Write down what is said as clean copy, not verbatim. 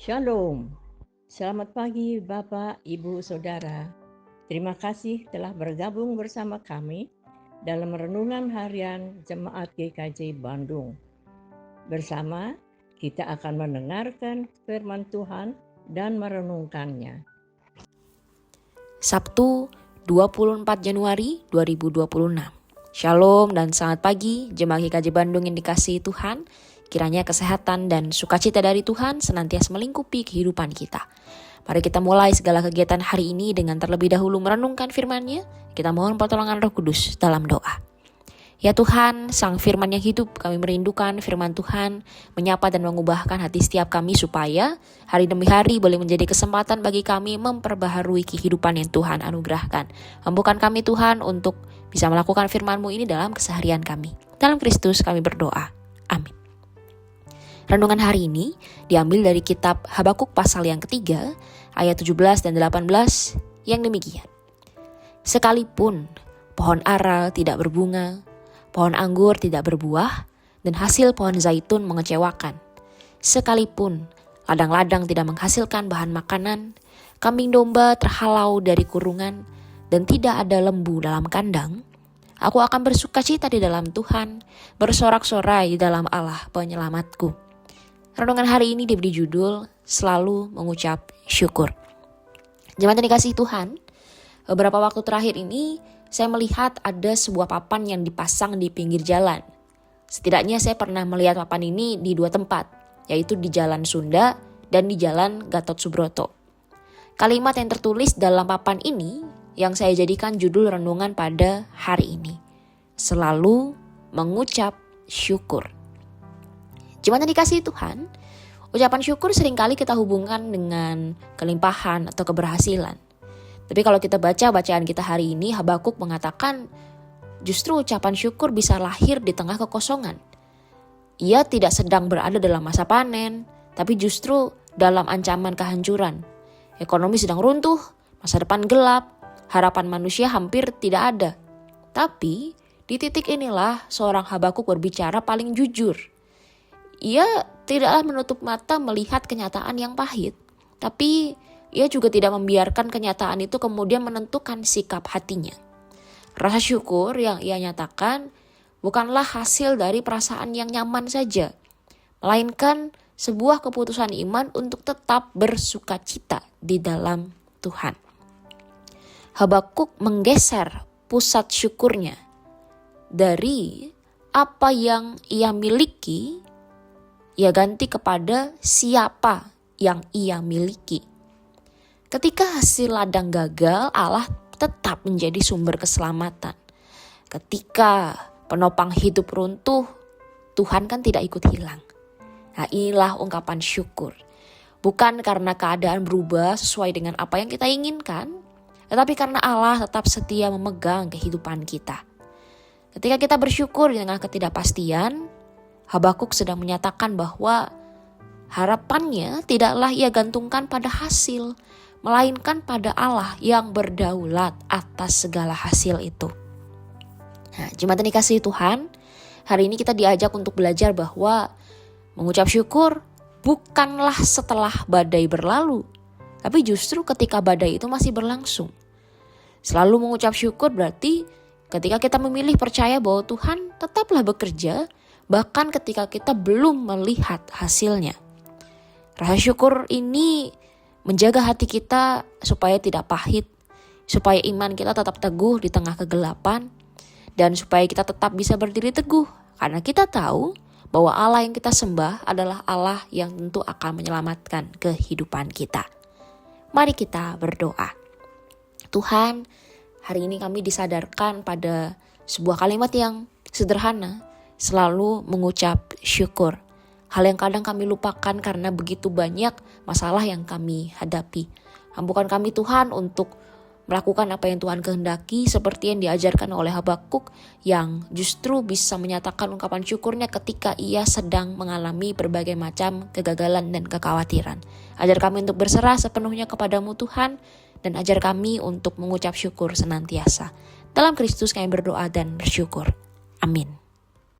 Shalom, selamat pagi Bapak, Ibu, Saudara. Terima kasih telah bergabung bersama kami dalam Renungan Harian Jemaat GKJ Bandung. Bersama kita akan mendengarkan firman Tuhan dan merenungkannya. Sabtu 24 Januari 2026. Shalom dan selamat pagi Jemaat GKJ Bandung yang dikasihi Tuhan. Kiranya kesehatan dan sukacita dari Tuhan senantiasa melingkupi kehidupan kita. Mari kita mulai segala kegiatan hari ini dengan terlebih dahulu merenungkan firman-Nya. Kita mohon pertolongan Roh Kudus dalam doa. Ya Tuhan, Sang Firman yang hidup, kami merindukan firman Tuhan, menyapa dan mengubahkan hati setiap kami supaya hari demi hari boleh menjadi kesempatan bagi kami memperbaharui kehidupan yang Tuhan anugerahkan. Mampukan kami Tuhan untuk bisa melakukan firman-Mu ini dalam keseharian kami. Dalam Kristus kami berdoa. Amin. Renungan hari ini diambil dari kitab Habakuk pasal yang ketiga, ayat 17 dan 18 yang demikian. Sekalipun pohon ara tidak berbunga, pohon anggur tidak berbuah, dan hasil pohon zaitun mengecewakan. Sekalipun ladang-ladang tidak menghasilkan bahan makanan, kambing domba terhalau dari kurungan, dan tidak ada lembu dalam kandang, aku akan bersukacita di dalam Tuhan, bersorak-sorai di dalam Allah penyelamatku. Renungan hari ini diberi judul Selalu Mengucap Syukur. Jemaat yang dikasihi Tuhan, beberapa waktu terakhir ini saya melihat ada sebuah papan yang dipasang di pinggir jalan. Setidaknya saya pernah melihat papan ini di dua tempat, yaitu di Jalan Sunda dan di Jalan Gatot Subroto. Kalimat yang tertulis dalam papan ini yang saya jadikan judul renungan pada hari ini. Selalu mengucap syukur. Jemaat yang dikasihi Tuhan, ucapan syukur seringkali kita hubungkan dengan kelimpahan atau keberhasilan. Tapi kalau kita baca bacaan kita hari ini, Habakuk mengatakan justru ucapan syukur bisa lahir di tengah kekosongan. Ia tidak sedang berada dalam masa panen, tapi justru dalam ancaman kehancuran. Ekonomi sedang runtuh, masa depan gelap, harapan manusia hampir tidak ada. Tapi di titik inilah seorang Habakuk berbicara paling jujur. Ia tidaklah menutup mata melihat kenyataan yang pahit, tapi ia juga tidak membiarkan kenyataan itu kemudian menentukan sikap hatinya. Rasa syukur yang ia nyatakan bukanlah hasil dari perasaan yang nyaman saja, melainkan sebuah keputusan iman untuk tetap bersukacita di dalam Tuhan. Habakuk menggeser pusat syukurnya dari apa yang ia miliki, ia ganti kepada siapa yang ia miliki. Ketika hasil ladang gagal, Allah tetap menjadi sumber keselamatan. Ketika penopang hidup runtuh, Tuhan kan tidak ikut hilang. Nah, inilah ungkapan syukur. Bukan karena keadaan berubah sesuai dengan apa yang kita inginkan, tetapi karena Allah tetap setia memegang kehidupan kita. Ketika kita bersyukur di tengah ketidakpastian, Habakuk sedang menyatakan bahwa harapannya tidaklah ia gantungkan pada hasil, melainkan pada Allah yang berdaulat atas segala hasil itu. Nah, jemaat yang dikasihi Tuhan, hari ini kita diajak untuk belajar bahwa mengucap syukur bukanlah setelah badai berlalu, tapi justru ketika badai itu masih berlangsung. Selalu mengucap syukur berarti ketika kita memilih percaya bahwa Tuhan tetaplah bekerja, bahkan ketika kita belum melihat hasilnya. Rasa syukur ini menjaga hati kita supaya tidak pahit, supaya iman kita tetap teguh di tengah kegelapan, dan supaya kita tetap bisa berdiri teguh. Karena kita tahu bahwa Allah yang kita sembah adalah Allah yang tentu akan menyelamatkan kehidupan kita. Mari kita berdoa. Tuhan, hari ini kami disadarkan pada sebuah kalimat yang sederhana, selalu mengucap syukur. Hal yang kadang kami lupakan karena begitu banyak masalah yang kami hadapi. Ampunkan kami Tuhan untuk melakukan apa yang Tuhan kehendaki seperti yang diajarkan oleh Habakuk yang justru bisa menyatakan ungkapan syukurnya ketika ia sedang mengalami berbagai macam kegagalan dan kekhawatiran. Ajar kami untuk berserah sepenuhnya kepadamu Tuhan dan ajar kami untuk mengucap syukur senantiasa. Dalam Kristus kami berdoa dan bersyukur. Amin.